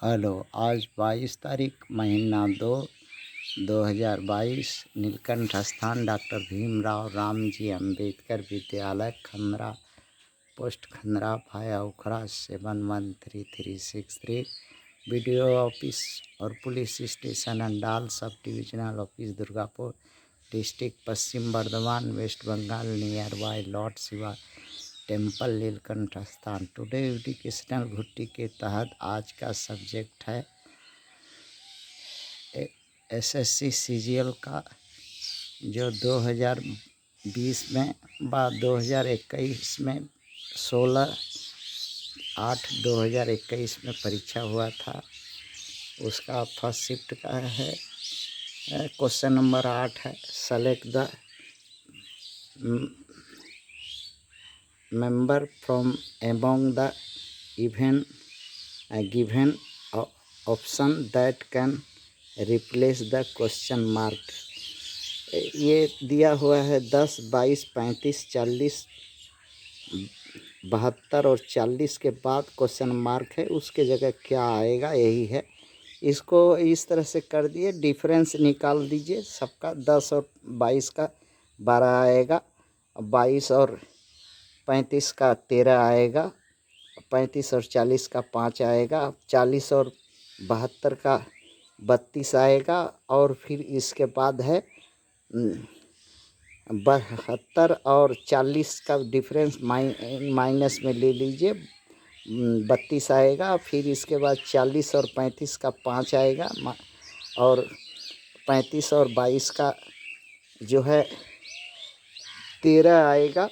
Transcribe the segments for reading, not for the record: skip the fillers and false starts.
Hello, आज 22 तारीख महीना 2 2022 नीलकंठ स्थान डॉक्टर भीमराव रामजी अंबेडकर विद्यालय खंदरा पोस्ट खंदरा भाया उखरा 711363 बीडीओ ऑफिस और police station Andal sub divisional office Durgapur district Paschim Bardhaman West Bengal near by Lord Shiva temple Neelkanth स्थान। टुडे एजुकेशनल घुट्टी के तहत आज का सब्जेक्ट है एसएससी सीजीएल का, जो 2020 में बाद 2021 में 16/8/2021 में परीक्षा हुआ था। उसका फर्स्ट शिफ्ट का है। क्वेश्चन नंबर 8 है, select the member from among the given option that can replace the question mark। ये दिया हुआ है 10, 22, 35, 40, 72 और 40 के बाद क्वेश्चन मार्क है, उसके जगह क्या आएगा, यही है। इसको इस तरह से कर दिए, डिफरेंस निकाल दीजिए सबका। 10 और 22 का 12 आएगा, 22 और 35 का 13 आएगा, 35 और 40 का 5 आएगा, 40 और 72 का 32 आएगा, और फिर इसके बाद है 72 और 40 का डिफरेंस माइनस में ले लीजिए, 32 आएगा। फिर इसके बाद 40 और 35 का 5 आएगा, और 35 और 22 का जो है 13 आएगा,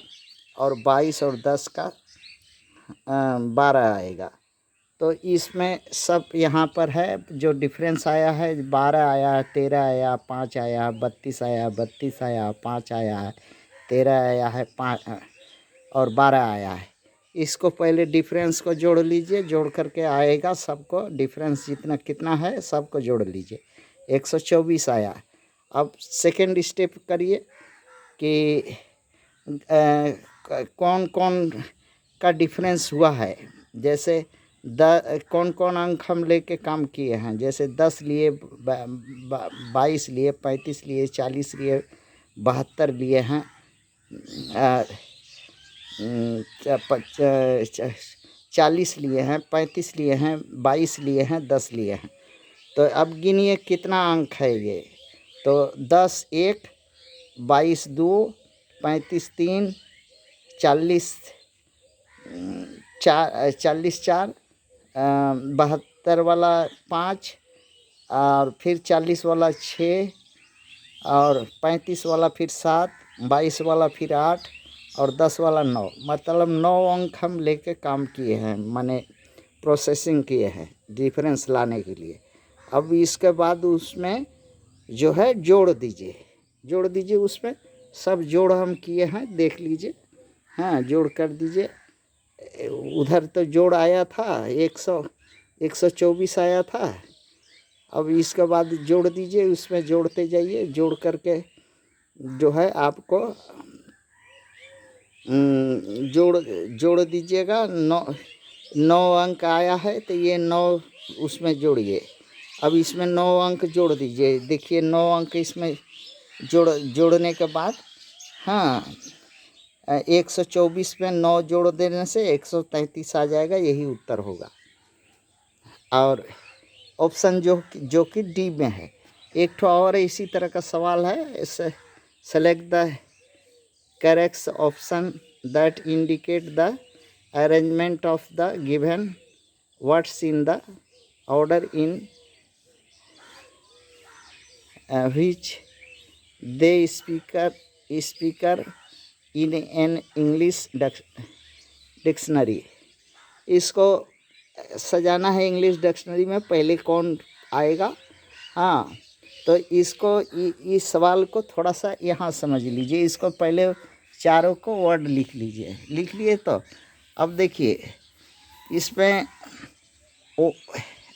और 22 और 10 का 12 आएगा। तो इसमें सब यहाँ पर है जो डिफरेंस आया है, 12 आया, 13 आया, 5 आया, 32 आया, 32 आया, 5 आया है, 13 आया है, 5 और 12 आया है। इसको पहले डिफरेंस को जोड़ लीजिए, जोड़ करके आएगा सबको, डिफरेंस जितना कितना है सबको जोड़ लीजिए, 124 आया। अब सेकेंड स्टेप करिए कि कौन कौन का डिफरेंस हुआ है। जैसे कौन कौन अंक हम लेके काम किए हैं, जैसे 10 लिए, 22 लिए, 35 लिए, 40 लिए, 72 लिए हैं, 40 लिए हैं, 35 लिए हैं, 22 लिए हैं, 10 लिए हैं। तो अब गिनिए कितना अंक है ये। तो 10 1, 22 2, 35 3, 40 4, 72 वाला 5, और फिर 40 वाला 6, और 35 वाला फिर 7, 22 वाला फिर 8, और 10 वाला 9। मतलब 9 अंक हम लेके काम किए हैं, माने प्रोसेसिंग किए हैं डिफरेंस लाने के लिए। अब इसके बाद उसमें जो है जोड़ दीजिए उसमें सब जोड़ हम किए हैं, देख लीजिए। हाँ, जोड़ कर दीजिए। उधर तो जोड़ आया था 124 आया था। अब इसके बाद जोड़ दीजिए, उसमें जोड़ते जाइए, जोड़ करके जो है आपको जोड़ दीजिएगा। 9 अंक आया है, तो ये 9 उसमें जोड़िए। अब इसमें 9 अंक जोड़ दीजिए, देखिए 9 अंक इसमें जोड़ने के बाद, हाँ, 124 में 9 जोड़ देने से 133 आ जाएगा, यही उत्तर होगा। और ऑप्शन जो कि डी में है। एक ठो और इसी तरह का सवाल है, इससे select the correct option that indicate the arrangement of the given words in the order in which they speaker in an English dictionary. इसको सजाना है इंग्लिश डिक्शनरी में, पहले कौन आएगा। हाँ, तो इसको इस सवाल को थोड़ा सा यहाँ समझ लीजिए। इसको पहले चारों को वर्ड लिख लीजिए। लिख लिए तो अब देखिए, इसमें ओ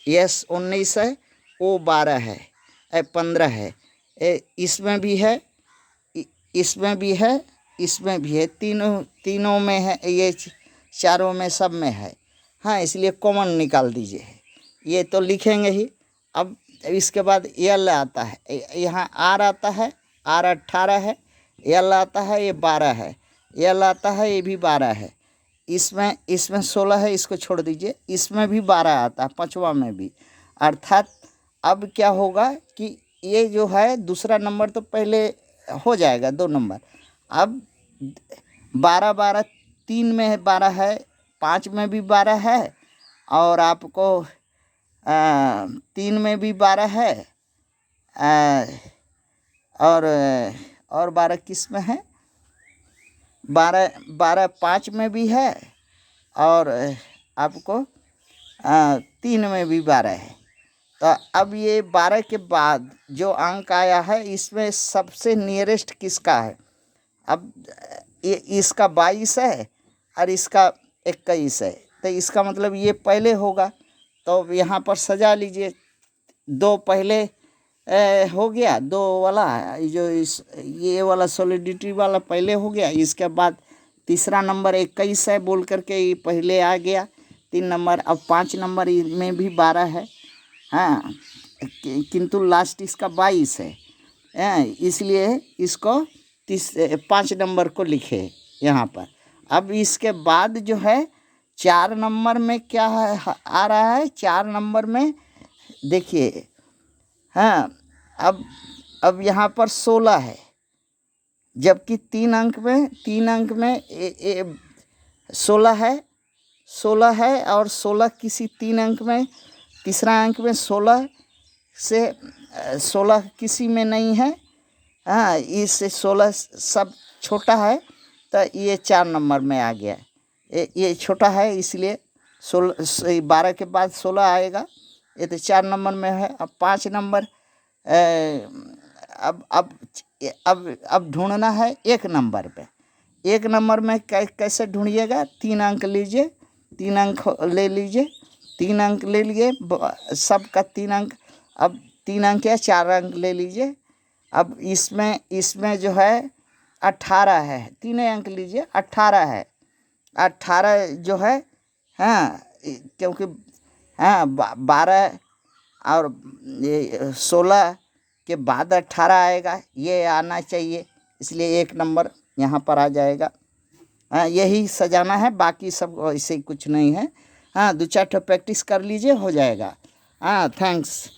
यस 19 है, ओ 12 है, 15 है, इसमें भी है, इसमें भी है, इसमें भी है, तीनों में है, ये चारों में सब में है। हाँ, इसलिए कॉमन निकाल दीजिए। ये तो लिखेंगे ही। अब इसके बाद यल आता है, यहाँ आर आता है, आर 18 है, यल आता है, ये 12 है, यल आता है, ये भी 12 है, इसमें 16 है, इसको छोड़ दीजिए, इसमें भी 12 आता है, पांचवा में भी। अर्थात अब क्या होगा कि ये जो है दूसरा नंबर तो पहले हो जाएगा 2 नंबर। अब 12 12 3 में 12 है, 5 में भी 12 है, और आपको 3 में भी 12 है, और 12 किस में है, 12 5 में भी है, और आपको 3 में भी 12 है। तो अब ये 12 के बाद जो अंक आया है इसमें सबसे नियरेस्ट किसका है? अब ये इसका 22 है और इसका 21 है, तो इसका मतलब ये पहले होगा। तो यहाँ पर सजा लीजिए, 2 पहले हो गया, 2 वाला जो ये वाला सॉलिडिटी वाला पहले हो गया, इसके बाद तीसरा नंबर 21 है बोल करके ये पहले आ गया 3 नंबर। अब 5 नंबर में भी 12 है, हाँ, किंतु लास्ट इसका 22 है, इसलिए इसको 5 नंबर को लिखे यहाँ पर। अब इसके बाद जो है 4 नंबर में क्या है आ रहा है, 4 नंबर में देखिए, हाँ, अब यहाँ पर 16 है, जबकि 3 अंक में 16 है, 16 है, और 16 किसी 3 अंक में, तीसरा अंक में 16 से 16 किसी में नहीं है, हाँ, इससे 16 सब छोटा है, तो ये 4 नंबर में आ गया। ये छोटा है इसलिए 12 के बाद 16 आएगा, ये तो 4 नंबर में है। अब 5 नंबर, अब ढूंढना है 1 नंबर पे। 1 नंबर में कैसे ढूंढिएगा? 3 अंक लीजिए, 3 अंक ले लीजिए, 3 अंक ले लिए, सबका 3 अंक, अब 3 अंक या 4 अंक ले लीजिए। अब इसमें जो है 18 है, 3 अंक लीजिए, 18 है, 18 जो है, हाँ, क्योंकि हाँ 12 और ये 16 के बाद 18 आएगा, ये आना चाहिए, इसलिए 1 नंबर यहाँ पर आ जाएगा। हाँ, यही सजाना है, बाकी सब ऐसे कुछ नहीं है। हाँ, 2-4 ठो प्रैक्टिस कर लीजिए, हो जाएगा। हाँ, थैंक्स।